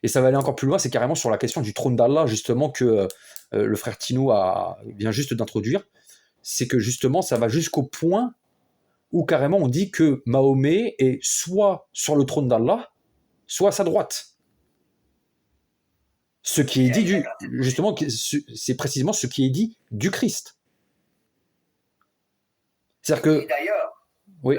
Et ça va aller encore plus loin, c'est carrément sur la question du trône d'Allah, justement, que le frère Tino vient juste d'introduire. C'est que justement, ça va jusqu'au point où carrément on dit que Mahomet est soit sur le trône d'Allah, soit à sa droite. Ce qui est dit justement, c'est précisément ce qui est dit du Christ. C'est-à-dire que. Et d'ailleurs, oui.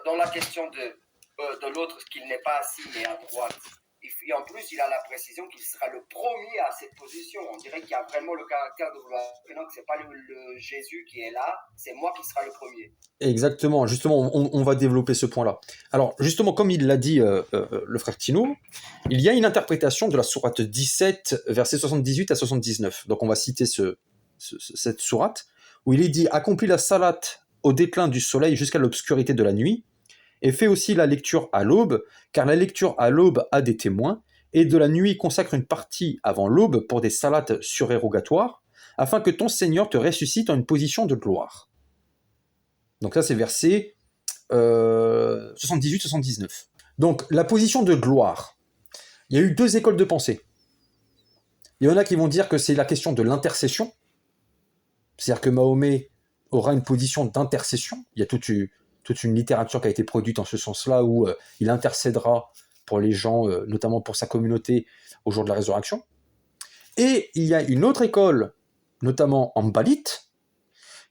Dans la question de l'autre, qu'il n'est pas assis mais à droite, et en plus il a la précision qu'il sera le premier à cette position. On dirait qu'il y a vraiment le caractère de vouloir que c'est pas le Jésus qui est là, c'est moi qui sera le premier. Exactement, justement, on va développer ce point-là. Alors, justement, comme il l'a dit le frère Tino, il y a une interprétation de la sourate 17, versets 78 à 79. Donc, on va citer cette sourate, où il est dit « Accomplis la salat au déclin du soleil jusqu'à l'obscurité de la nuit, et fais aussi la lecture à l'aube, car la lecture à l'aube a des témoins, et de la nuit consacre une partie avant l'aube pour des salates surérogatoires, afin que ton Seigneur te ressuscite en une position de gloire. » Donc ça, c'est verset 78-79. Donc, la position de gloire. Il y a eu deux écoles de pensée. Il y en a qui vont dire que c'est la question de l'intercession. C'est-à-dire que Mahomet aura une position d'intercession. Il y a toute une littérature qui a été produite en ce sens-là, où il intercédera pour les gens, notamment pour sa communauté, au jour de la résurrection. Et il y a une autre école, notamment en Hanbalite,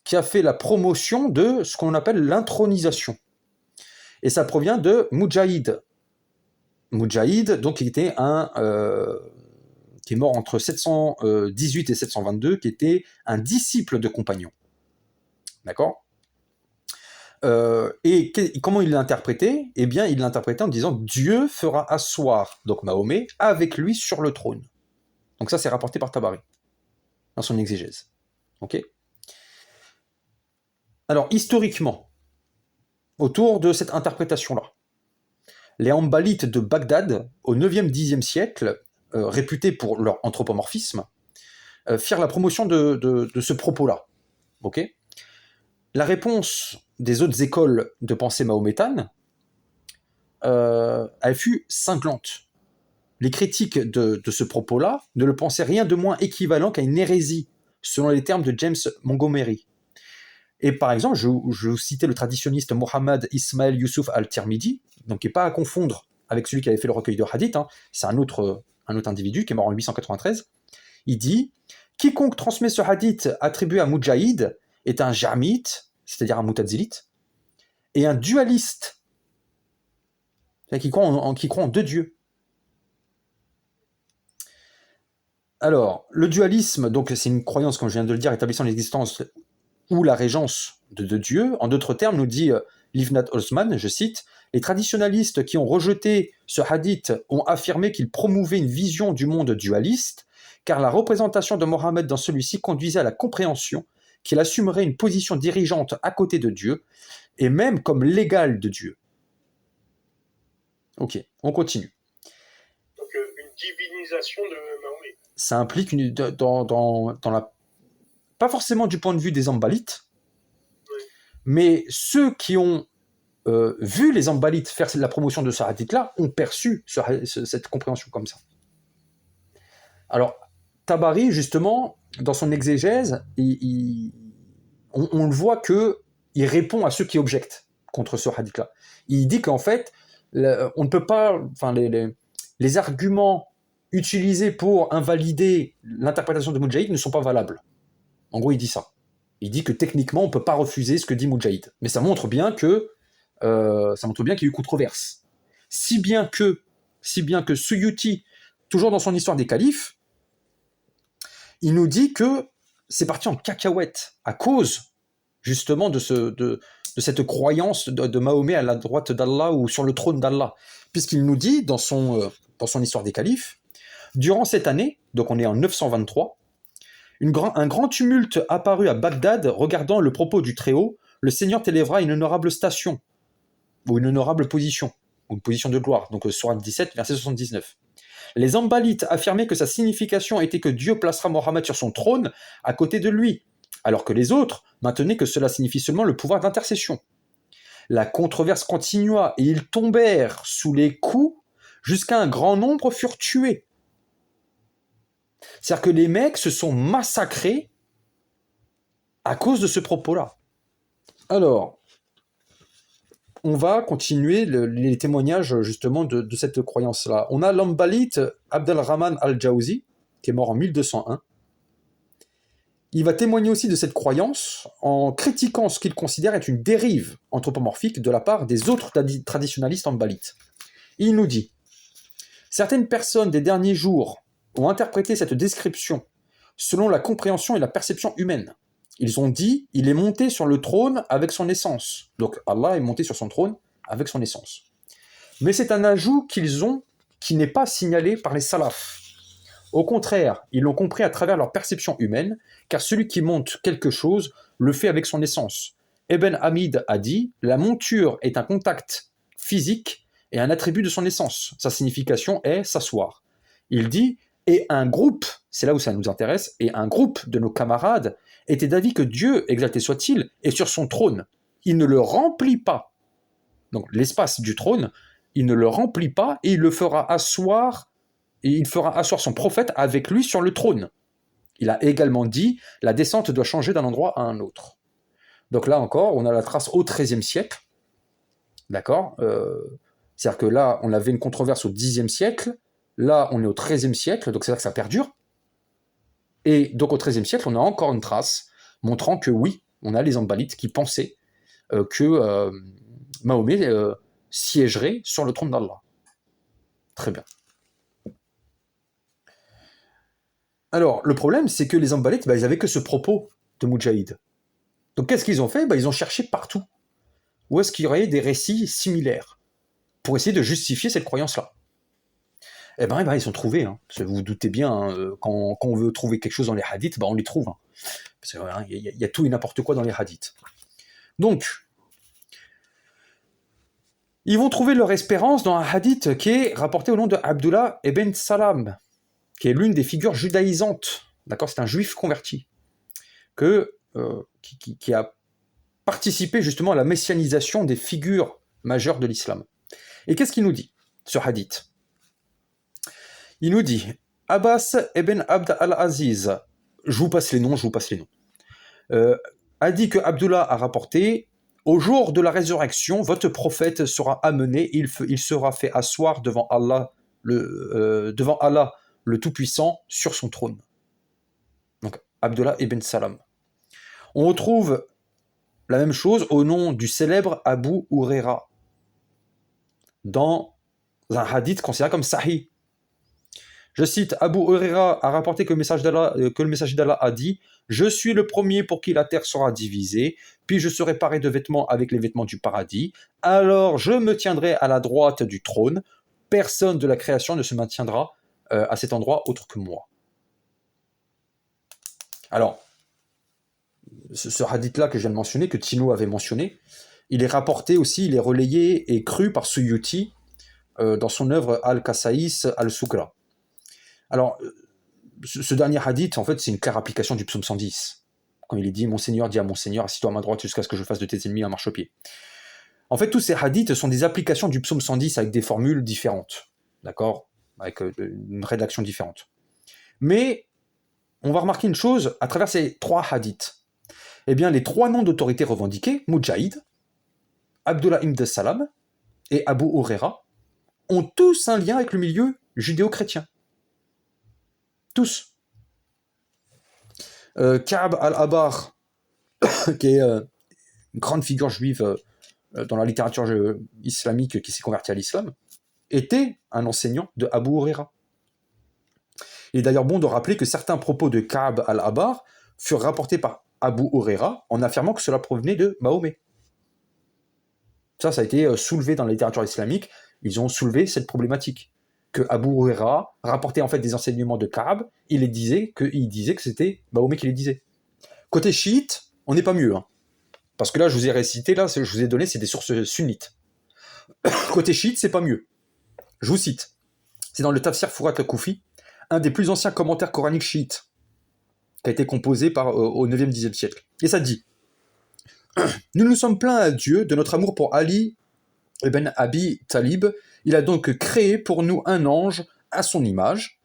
qui a fait la promotion de ce qu'on appelle l'intronisation. Et ça provient de Mujahid. Mujahid, donc, qui était qui est mort entre 718 et 722, qui était un disciple de Compagnon. D'accord ? Et comment il l'a interprété ? Eh bien, il l'a interprété en disant « Dieu fera asseoir, donc Mahomet, avec lui sur le trône ». Donc ça, c'est rapporté par Tabari, dans son exégèse. Ok ? Alors, historiquement, autour de cette interprétation-là, les Hanbalites de Bagdad, au 9e, 10e siècle, réputés pour leur anthropomorphisme, firent la promotion de ce propos-là. Okay ? La réponse des autres écoles de pensée mahométane, elle fut cinglante. Les critiques de ce propos-là ne le pensaient rien de moins équivalent qu'à une hérésie, selon les termes de James Montgomery. Et par exemple, je vous citais le traditionniste Mohammad Ismail Youssouf al-Tirmidhi, donc qui n'est pas à confondre avec celui qui avait fait le recueil de hadith, hein. C'est un autre individu qui est mort en 893. Il dit « Quiconque transmet ce hadith attribué à Mujahid est un jamite, c'est-à-dire un mutazilite, et un dualiste, c'est-à-dire qui croit en deux dieux. » Alors, le dualisme, donc c'est une croyance, comme je viens de le dire, établissant l'existence ou la régence de deux dieux. En d'autres termes, nous dit Livnat Osman, je cite, « Les traditionalistes qui ont rejeté ce hadith ont affirmé qu'il promouvait une vision du monde dualiste, car la représentation de Mohammed dans celui-ci conduisait à la compréhension qu'il assumerait une position dirigeante à côté de Dieu, et même comme l'égal de Dieu. » Ok, on continue. Donc une divinisation de Mahomet. Ça implique dans la... Pas forcément du point de vue des Hanbalites, oui, mais ceux qui ont vu les Hanbalites faire la promotion de ce hadith-là ont perçu cette compréhension comme ça. Alors, Tabari, justement, dans son exégèse, on le voit qu'il répond à ceux qui objectent contre ce hadith-là. Il dit qu'en fait, on ne peut pas... Enfin, les arguments utilisés pour invalider l'interprétation de Mujahid ne sont pas valables. En gros, il dit ça. Il dit que techniquement, on ne peut pas refuser ce que dit Mujahid. Mais ça montre bien qu'il y a eu controverse. Si bien que Suyuti, toujours dans son histoire des califes, il nous dit que c'est parti en cacahuète à cause justement de cette croyance de Mahomet à la droite d'Allah ou sur le trône d'Allah. Puisqu'il nous dit dans son histoire des califes, durant cette année, donc on est en 923, un grand tumulte apparut à Bagdad regardant le propos du Très-Haut, le Seigneur t'élèvera une honorable station, ou une honorable position, ou une position de gloire, donc sourate 17, verset 79. Les Hanbalites affirmaient que sa signification était que Dieu placera Mohammed sur son trône à côté de lui, alors que les autres maintenaient que cela signifie seulement le pouvoir d'intercession. La controverse continua et ils tombèrent sous les coups jusqu'à un grand nombre furent tués. C'est-à-dire que les mecs se sont massacrés à cause de ce propos-là. Alors, on va continuer les témoignages justement de cette croyance-là. On a l'Ambalite Abdelrahman al-Jawzi, qui est mort en 1201. Il va témoigner aussi de cette croyance en critiquant ce qu'il considère être une dérive anthropomorphique de la part des autres traditionalistes ambalites. Il nous dit « Certaines personnes des derniers jours ont interprété cette description selon la compréhension et la perception humaine. Ils ont dit, il est monté sur le trône avec son essence. Donc Allah est monté sur son trône avec son essence. Mais c'est un ajout qu'ils ont qui n'est pas signalé par les salafs. Au contraire, ils l'ont compris à travers leur perception humaine, car celui qui monte quelque chose le fait avec son essence. Ibn Hamid a dit, la monture est un contact physique et un attribut de son essence. Sa signification est s'asseoir. Il dit, et un groupe, c'est là où ça nous intéresse, et un groupe de nos camarades était d'avis que Dieu, exalté soit-il, est sur son trône. Il ne le remplit pas. Donc l'espace du trône, il ne le remplit pas et il le fera asseoir, et il fera asseoir son prophète avec lui sur le trône. Il a également dit, la descente doit changer d'un endroit à un autre. Donc là encore, on a la trace au XIIIe siècle. D'accord c'est-à-dire que là, on avait une controverse au Xe siècle. Là, on est au XIIIe siècle, donc c'est-à-dire que ça perdure. Et donc au XIIIe siècle, on a encore une trace montrant que oui, on a les Ambalites qui pensaient que Mahomet siégerait sur le trône d'Allah. Très bien. Alors, le problème, c'est que les Ambalites, ils n'avaient que ce propos de Moudjahid. Donc qu'est-ce qu'ils ont fait ? Ils ont cherché partout. Où est-ce qu'il y aurait des récits similaires pour essayer de justifier cette croyance-là ? Ils sont trouvés. Hein. Vous vous doutez bien, hein, quand on veut trouver quelque chose dans les hadiths, on les trouve. Hein. Parce qu'il y a tout et n'importe quoi dans les hadiths. Donc, ils vont trouver leur espérance dans un hadith qui est rapporté au nom de Abdullah ibn Salam, qui est l'une des figures judaïsantes. D'accord, c'est un juif converti qui a participé justement à la messianisation des figures majeures de l'islam. Et qu'est-ce qu'il nous dit, ce hadith ? Il nous dit Abbas ibn Abd al-Aziz, je vous passe les noms, a dit que Abdullah a rapporté au jour de la résurrection, votre prophète sera amené, il sera fait asseoir devant Allah le Tout-Puissant sur son trône. Donc Abdullah ibn Salam. On retrouve la même chose au nom du célèbre Abu Huraira dans un hadith considéré comme sahih. Je cite, Abu Huraira a rapporté que le messager d'Allah a dit « Je suis le premier pour qui la terre sera divisée, puis je serai paré de vêtements avec les vêtements du paradis, alors je me tiendrai à la droite du trône, personne de la création ne se maintiendra à cet endroit autre que moi. » Alors, ce hadith-là que je viens de mentionner, que Tino avait mentionné, il est rapporté aussi, il est relayé et cru par Suyuti dans son œuvre Al-Kasaïs al-Sugra. Alors, ce dernier hadith, en fait, c'est une claire application du psaume 110. Quand il est dit « Mon Seigneur dit à mon Seigneur, assis-toi à ma droite jusqu'à ce que je fasse de tes ennemis un marchepied. » En fait, tous ces hadiths sont des applications du psaume 110 avec des formules différentes. D'accord ? Avec une rédaction différente. Mais, on va remarquer une chose à travers ces trois hadiths. Eh bien, les trois noms d'autorité revendiqués, Moudjahid, Abdullah ibn Salam et Abu Huraira, ont tous un lien avec le milieu judéo-chrétien. Tous. Ka'b al-Abar, qui est une grande figure juive dans la littérature islamique qui s'est convertie à l'islam, était un enseignant de Abu Huraira. Il est d'ailleurs bon de rappeler que certains propos de Ka'b al-Abar furent rapportés par Abu Huraira en affirmant que cela provenait de Mahomet. Ça a été soulevé dans la littérature islamique. Ils ont soulevé cette problématique. Que Abu Huraira rapportait en fait des enseignements de Ka'b, il disait que c'était Mahomet qui les disait. Côté chiite, on n'est pas mieux. Hein. Parce que là, je vous ai récité, je vous ai donné, c'est des sources sunnites. Côté chiite, c'est pas mieux. Je vous cite. C'est dans le Tafsir Furat al-Koufi, un des plus anciens commentaires coraniques chiites, qui a été composé au 9e, 10e siècle. Et ça dit « Nous nous sommes plaints à Dieu de notre amour pour Ali Ibn Abi Talib, il a donc créé pour nous un ange à son image.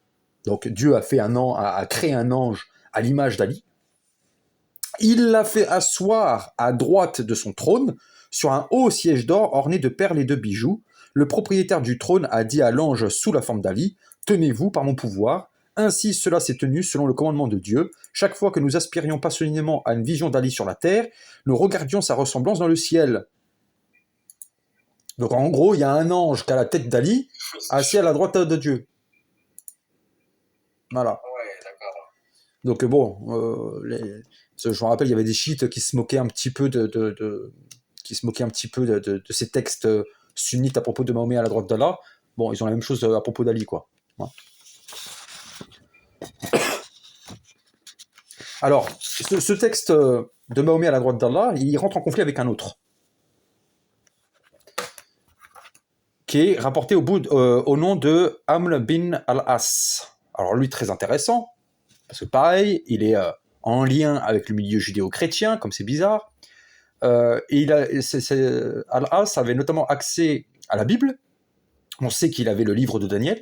Donc Dieu a créé un ange à l'image d'Ali. Il l'a fait asseoir à droite de son trône, sur un haut siège d'or orné de perles et de bijoux. Le propriétaire du trône a dit à l'ange sous la forme d'Ali, « Tenez-vous par mon pouvoir ». Ainsi, cela s'est tenu selon le commandement de Dieu. Chaque fois que nous aspirions passionnément à une vision d'Ali sur la terre, nous regardions sa ressemblance dans le ciel. Donc en gros, il y a un ange qui a la tête d'Ali, assis à la droite de Dieu. Voilà. Ouais, d'accord. Donc bon, je me rappelle, il y avait des chiites qui se moquaient un petit peu de ces textes sunnites à propos de Mahomet à la droite d'Allah. Bon, ils ont la même chose à propos d'Ali, quoi. Ouais. Alors, ce texte de Mahomet à la droite d'Allah, il rentre en conflit avec un autre, qui est rapporté au nom de Amr bin al-As. Alors lui, très intéressant, parce que pareil, il est en lien avec le milieu judéo-chrétien, comme c'est bizarre. Et Al-As avait notamment accès à la Bible. On sait qu'il avait le livre de Daniel,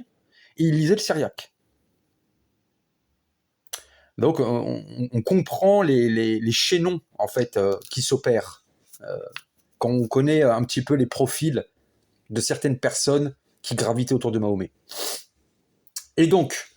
et il lisait le syriaque. Donc on comprend les chaînons en fait qui s'opèrent quand on connaît un petit peu les profils de certaines personnes qui gravitaient autour de Mahomet. Et donc,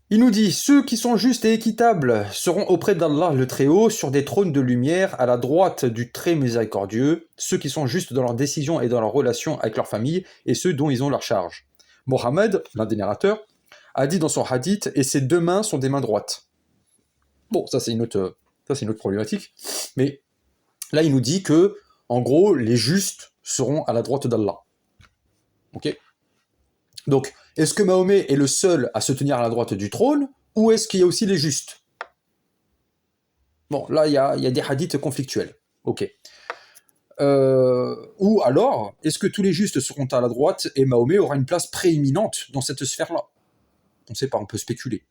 il nous dit « Ceux qui sont justes et équitables seront auprès d'Allah le Très-Haut sur des trônes de lumière à la droite du Très Miséricordieux, ceux qui sont justes dans leurs décisions et dans leurs relations avec leur famille et ceux dont ils ont leur charge. » Mohammed, l'un des narrateurs, a dit dans son hadith « Et ses deux mains sont des mains droites. » Bon, ça c'est une autre problématique. Mais là, il nous dit que, en gros, les justes seront à la droite d'Allah. Ok ? Donc, est-ce que Mahomet est le seul à se tenir à la droite du trône, ou est-ce qu'il y a aussi les justes? Bon, là, il y a des hadiths conflictuels. Ok. Ou alors, est-ce que tous les justes seront à la droite et Mahomet aura une place prééminente dans cette sphère-là? On ne sait pas, on peut spéculer.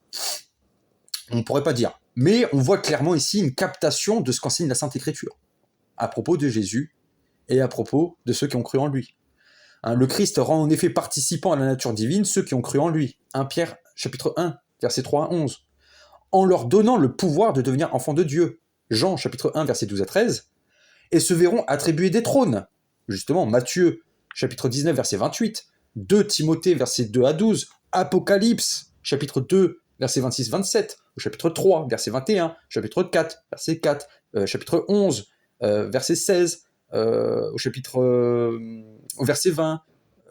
On ne pourrait pas dire. Mais on voit clairement ici une captation de ce qu'enseigne la Sainte Écriture, à propos de Jésus et à propos de ceux qui ont cru en lui. Le Christ rend en effet participants à la nature divine ceux qui ont cru en lui. 1 Pierre, chapitre 1, versets 3 à 11. En leur donnant le pouvoir de devenir enfants de Dieu. Jean, chapitre 1, versets 12 à 13. Et se verront attribuer des trônes. Justement, Matthieu, chapitre 19, verset 28. 2 Timothée, versets 2 à 12. Apocalypse, chapitre 2, versets 26-27. Au chapitre 3, verset 21. Chapitre 4, verset 4. Chapitre 11, verset 16. Au verset 20,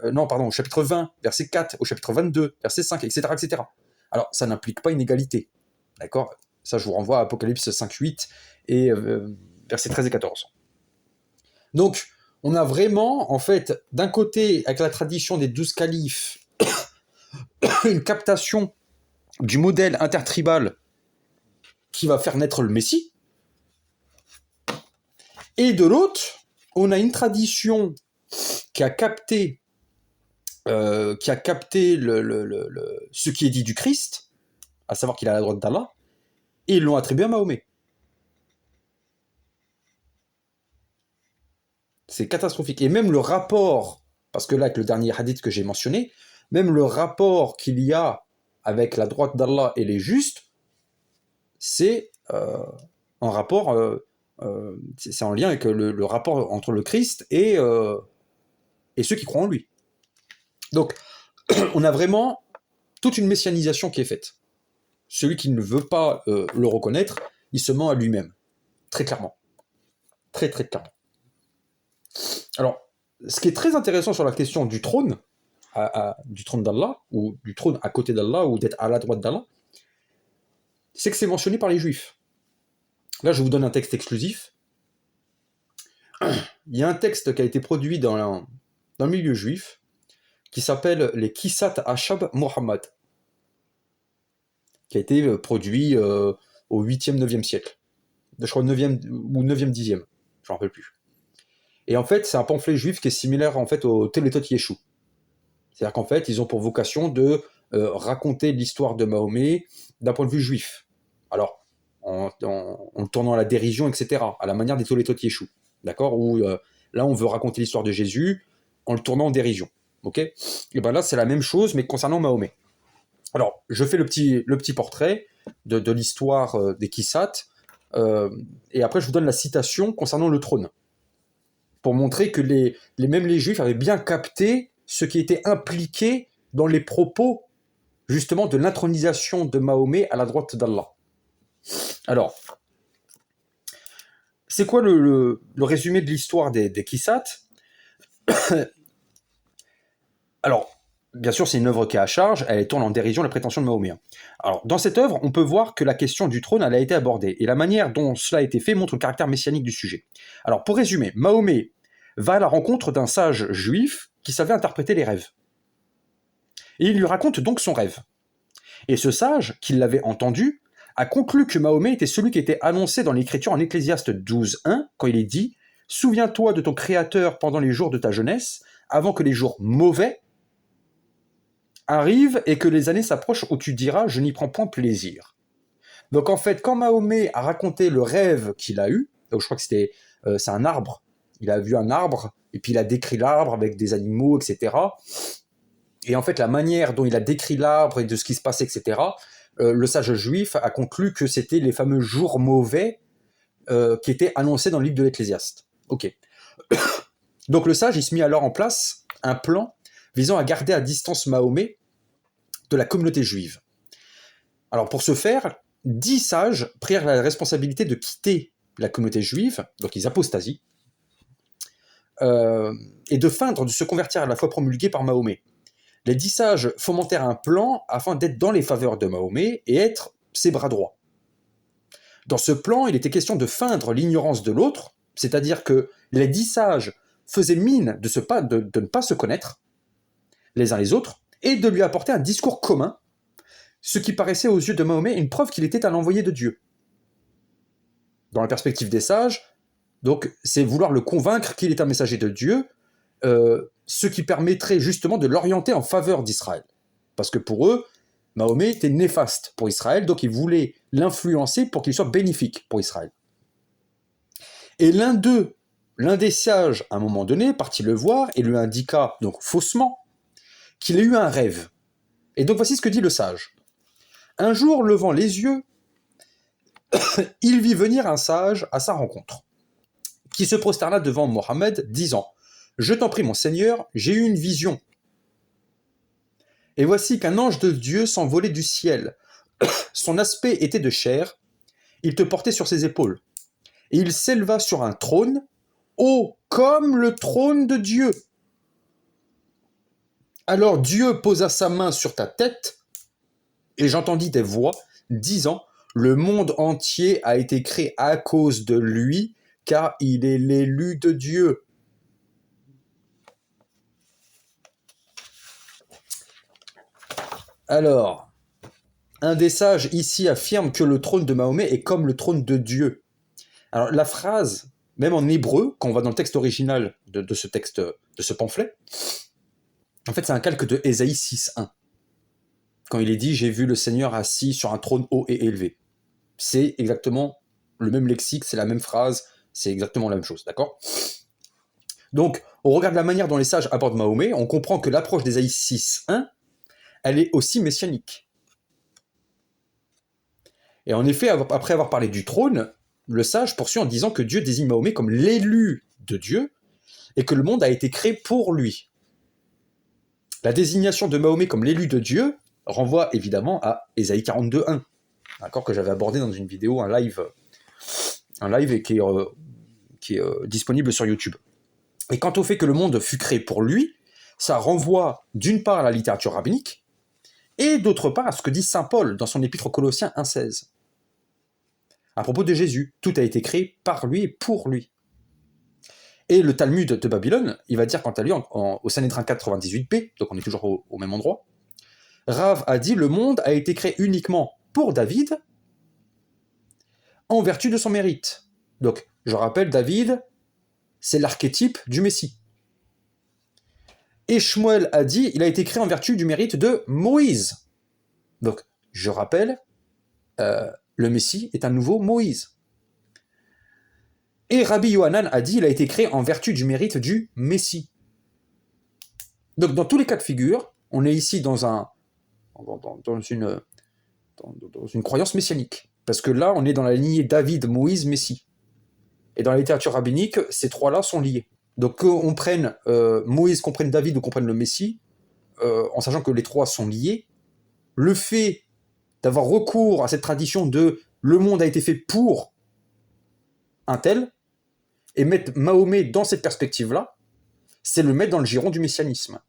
au chapitre 20, verset 4, au chapitre 22, verset 5, etc., etc. Alors, ça n'implique pas une égalité, d'accord? Ça, je vous renvoie à Apocalypse 5, 8 et versets 13 et 14. Donc, on a vraiment, en fait, d'un côté, avec la tradition des 12 califes, une captation du modèle intertribal qui va faire naître le Messie, et de l'autre, on a une tradition qui a capté ce qui est dit du Christ, à savoir qu'il est à la droite d'Allah, et ils l'ont attribué à Mahomet. C'est catastrophique. Et même le rapport, parce que là, avec le dernier hadith que j'ai mentionné, même le rapport qu'il y a avec la droite d'Allah et les justes, c'est en rapport... c'est en lien avec le rapport entre le Christ et ceux qui croient en lui. Donc, on a vraiment toute une messianisation qui est faite. Celui qui ne veut pas le reconnaître, il se ment à lui-même. Très clairement. Très, très clairement. Alors, ce qui est très intéressant sur la question du trône, du trône d'Allah, ou du trône à côté d'Allah, ou d'être à la droite d'Allah, c'est que c'est mentionné par les Juifs. Là, je vous donne un texte exclusif. Il y a un texte qui a été produit dans le milieu juif qui s'appelle les Kissat Ashab Muhammad, qui a été produit au 8e, 9e siècle. Je crois 9e ou 9e, 10e, je ne me rappelle plus. Et en fait, c'est un pamphlet juif qui est similaire en fait au Teletot Yeshu. C'est-à-dire qu'en fait, ils ont pour vocation de raconter l'histoire de Mahomet d'un point de vue juif. Alors, en tournant à la dérision, etc., à la manière des Teletot Yeshu. D'accord, où Là, on veut raconter l'histoire de Jésus en le tournant en dérision. Ok ? Et bien là, c'est la même chose, mais concernant Mahomet. Alors, je fais le petit portrait de l'histoire des Kissat, et après, je vous donne la citation concernant le trône, pour montrer que même les Juifs avaient bien capté ce qui était impliqué dans les propos, justement, de l'intronisation de Mahomet à la droite d'Allah. Alors, c'est quoi le résumé de l'histoire des Kissat ? Alors, bien sûr, c'est une œuvre qui est à charge, elle tourne en dérision les prétentions de Mahomet. Alors, dans cette œuvre, on peut voir que la question du trône, elle a été abordée, et la manière dont cela a été fait montre le caractère messianique du sujet. Alors, pour résumer, Mahomet va à la rencontre d'un sage juif qui savait interpréter les rêves. Et il lui raconte donc son rêve. Et ce sage, qui l'avait entendu, a conclu que Mahomet était celui qui était annoncé dans l'Écriture en Ecclésiaste 12.1, quand il est dit « Souviens-toi de ton Créateur pendant les jours de ta jeunesse, avant que les jours mauvais arrivent et que les années s'approchent où tu diras « Je n'y prends point plaisir ». Donc en fait, quand Mahomet a raconté le rêve qu'il a eu, je crois que c'est un arbre, il a vu un arbre, et puis il a décrit l'arbre avec des animaux, etc. Et en fait, la manière dont il a décrit l'arbre et de ce qui se passait, etc., le sage juif a conclu que c'était les fameux jours mauvais qui étaient annoncés dans le livre de l'Ecclésiaste. Ok. Donc le sage, il se mit alors en place un plan visant à garder à distance Mahomet de la communauté juive. Alors pour ce faire, 10 sages prirent la responsabilité de quitter la communauté juive, donc ils apostasient, et de feindre de se convertir à la foi promulguée par Mahomet. Les 10 sages fomentèrent un plan afin d'être dans les faveurs de Mahomet et être ses bras droits. Dans ce plan, il était question de feindre l'ignorance de l'autre, c'est-à-dire que les 10 sages faisaient mine de ne pas se connaître les uns les autres et de lui apporter un discours commun, ce qui paraissait aux yeux de Mahomet une preuve qu'il était un envoyé de Dieu. Dans la perspective des sages, donc, c'est vouloir le convaincre qu'il est un messager de Dieu, ce qui permettrait justement de l'orienter en faveur d'Israël. Parce que pour eux, Mahomet était néfaste pour Israël, donc ils voulaient l'influencer pour qu'il soit bénéfique pour Israël. Et l'un des sages, à un moment donné, partit le voir et lui indiqua, donc faussement, qu'il a eu un rêve. Et donc voici ce que dit le sage. Un jour, levant les yeux, il vit venir un sage à sa rencontre, qui se prosterna devant Mohammed, disant « Je t'en prie, mon Seigneur, j'ai eu une vision. Et voici qu'un ange de Dieu s'envolait du ciel. Son aspect était de chair, il te portait sur ses épaules. Et il s'éleva sur un trône, haut comme le trône de Dieu. Alors Dieu posa sa main sur ta tête, et j'entendis des voix disant « Le monde entier a été créé à cause de lui, car il est l'élu de Dieu. » Alors, un des sages ici affirme que le trône de Mahomet est comme le trône de Dieu. Alors la phrase, même en hébreu, quand on va dans le texte original de ce texte, de ce pamphlet, en fait c'est un calque de Ésaïe 6.1. Quand il est dit « J'ai vu le Seigneur assis sur un trône haut et élevé ». C'est exactement le même lexique, c'est la même phrase, c'est exactement la même chose, d'accord ? Donc, on regarde la manière dont les sages abordent Mahomet, on comprend que l'approche d'Ésaïe 6.1, elle est aussi messianique. Et en effet, après avoir parlé du trône, le sage poursuit en disant que Dieu désigne Mahomet comme l'élu de Dieu, et que le monde a été créé pour lui. La désignation de Mahomet comme l'élu de Dieu renvoie évidemment à Ésaïe 42.1, d'accord, que j'avais abordé dans une vidéo, un live et qui est disponible sur YouTube. Et quant au fait que le monde fut créé pour lui, ça renvoie d'une part à la littérature rabbinique, et d'autre part à ce que dit saint Paul dans son épître aux Colossiens 1.16. À propos de Jésus, tout a été créé par lui et pour lui. Et le Talmud de Babylone, il va dire quant à lui, au Sanhédrin 98b, donc on est toujours au même endroit, Rav a dit « Le monde a été créé uniquement pour David, en vertu de son mérite. » Donc, je rappelle, David, c'est l'archétype du Messie. Et Shmuel a dit « Il a été créé en vertu du mérite de Moïse. » Donc, je rappelle, le Messie est un nouveau Moïse. Et Rabbi Yohanan a dit, il a été créé en vertu du mérite du Messie. Donc dans tous les cas de figure, on est ici dans une croyance messianique. Parce que là, on est dans la lignée David, Moïse, Messie. Et dans la littérature rabbinique, ces trois-là sont liés. Donc qu'on prenne Moïse, qu'on prenne David ou qu'on prenne le Messie, en sachant que les trois sont liés, le fait d'avoir recours à cette tradition de le monde a été fait pour un tel, et mettre Mahomet dans cette perspective-là, c'est le mettre dans le giron du messianisme.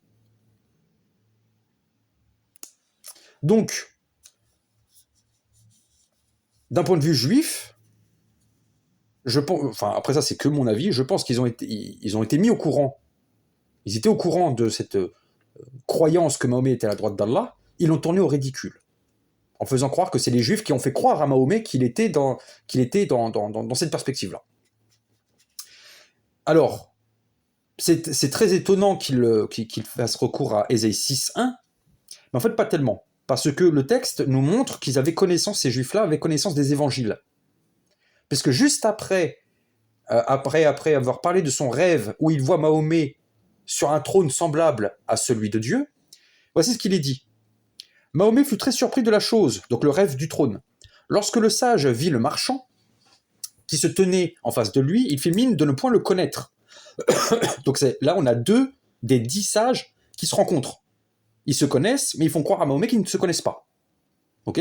Donc, d'un point de vue juif, je pense, enfin après ça c'est que mon avis, je pense qu'ils ont été mis au courant. Ils étaient au courant de cette croyance que Mahomet était à la droite d'Allah, ils l'ont tourné au ridicule, en faisant croire que c'est les Juifs qui ont fait croire à Mahomet qu'il était dans cette perspective-là. Alors, c'est très étonnant qu'il fasse recours à Ésaïe 6.1, mais en fait pas tellement, parce que le texte nous montre qu'ils avaient connaissance, ces Juifs-là avaient connaissance des évangiles. Parce que juste après avoir parlé de son rêve où il voit Mahomet sur un trône semblable à celui de Dieu, voici ce qu'il est dit. Mahomet fut très surpris de la chose, donc le rêve du trône. Lorsque le sage vit le marchand, qui se tenait en face de lui, il fit mine de ne point le connaître. Donc là, on a 2 des 10 sages qui se rencontrent. Ils se connaissent, mais ils font croire à Mahomet qu'ils ne se connaissent pas. Ok ?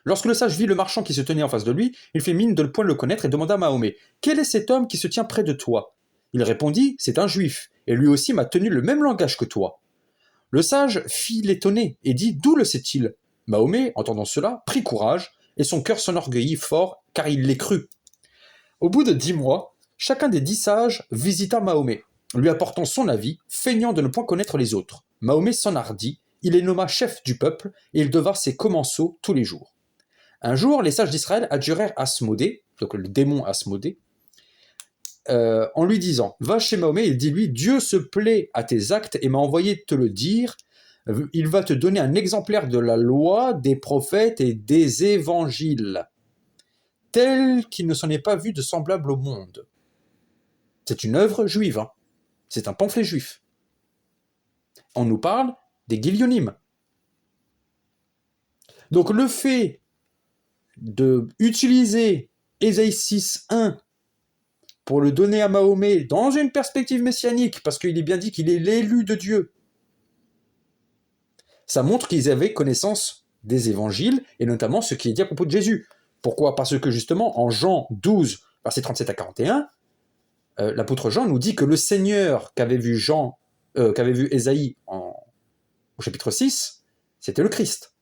Lorsque le sage vit le marchand qui se tenait en face de lui, il fit mine de ne point le connaître et demanda à Mahomet « Quel est cet homme qui se tient près de toi ?» Il répondit « C'est un juif, et lui aussi m'a tenu le même langage que toi. » Le sage fit l'étonné et dit « D'où le sait-il » Mahomet, entendant cela, prit courage, et son cœur s'enorgueillit fort, car il l'est cru. Au bout de 10 mois, chacun des 10 sages visita Mahomet, lui apportant son avis, feignant de ne point connaître les autres. Mahomet s'enhardit, il les nomma chefs du peuple, et il devint ses commensaux tous les jours. Un jour, les sages d'Israël adjurèrent Asmodée, donc le démon Asmodée, en lui disant « Va chez Mahomet et dis-lui, Dieu se plaît à tes actes et m'a envoyé te le dire. Il va te donner un exemplaire de la loi, des prophètes et des évangiles, tel qu'il ne s'en est pas vu de semblable au monde. » C'est une œuvre juive, hein. C'est un pamphlet juif. On nous parle des Guillonimes. Donc le fait d'utiliser Ésaïe 6.1 pour le donner à Mahomet dans une perspective messianique, parce qu'il est bien dit qu'il est l'élu de Dieu, ça montre qu'ils avaient connaissance des évangiles, et notamment ce qui est dit à propos de Jésus. Pourquoi ? Parce que justement, en Jean 12, versets 37 à 41, l'apôtre Jean nous dit que le Seigneur qu'avait vu Ésaïe au chapitre 6, c'était le Christ.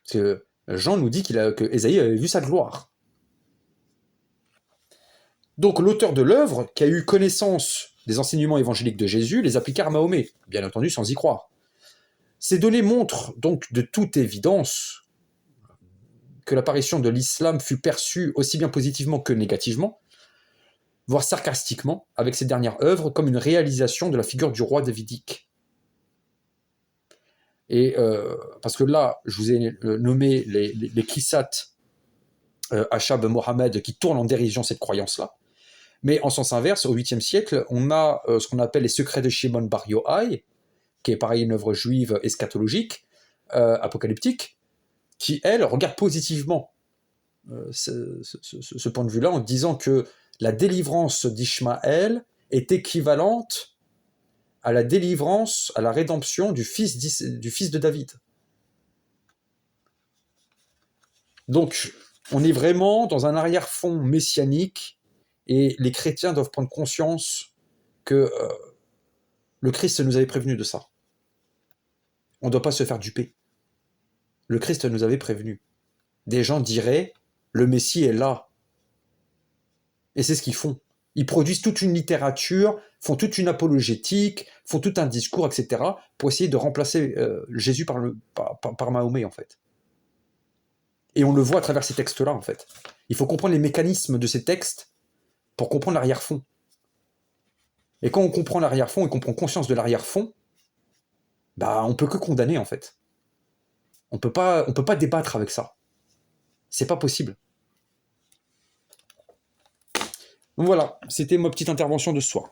Parce que Jean nous dit que Ésaïe avait vu sa gloire. Donc l'auteur de l'œuvre, qui a eu connaissance des enseignements évangéliques de Jésus, les appliqua à Mahomet, bien entendu sans y croire. Ces données montrent donc de toute évidence que l'apparition de l'islam fut perçue aussi bien positivement que négativement, voire sarcastiquement, avec ces dernières œuvres, comme une réalisation de la figure du roi davidique. Et parce que là, je vous ai nommé les Kissat Achab Mohammed qui tournent en dérision cette croyance-là. Mais en sens inverse, au 8e siècle, on a ce qu'on appelle les secrets de Shimon Bar Yochai, qui est pareil une œuvre juive eschatologique, apocalyptique, qui, elle, regarde positivement ce point de vue-là, en disant que la délivrance d'Ishmaël est équivalente à la délivrance, à la rédemption du fils de David. Donc, on est vraiment dans un arrière-fond messianique, et les chrétiens doivent prendre conscience que le Christ nous avait prévenu de ça. On ne doit pas se faire duper. Le Christ nous avait prévenu. Des gens diraient, le Messie est là. Et c'est ce qu'ils font. Ils produisent toute une littérature, font toute une apologétique, font tout un discours, etc., pour essayer de remplacer Jésus par Mahomet, en fait. Et on le voit à travers ces textes-là, en fait. Il faut comprendre les mécanismes de ces textes pour comprendre l'arrière-fond. Et quand on comprend l'arrière-fond et qu'on prend conscience de l'arrière-fond, bah, on peut que condamner, en fait. On peut pas débattre avec ça. C'est pas possible. Donc voilà, c'était ma petite intervention de ce soir.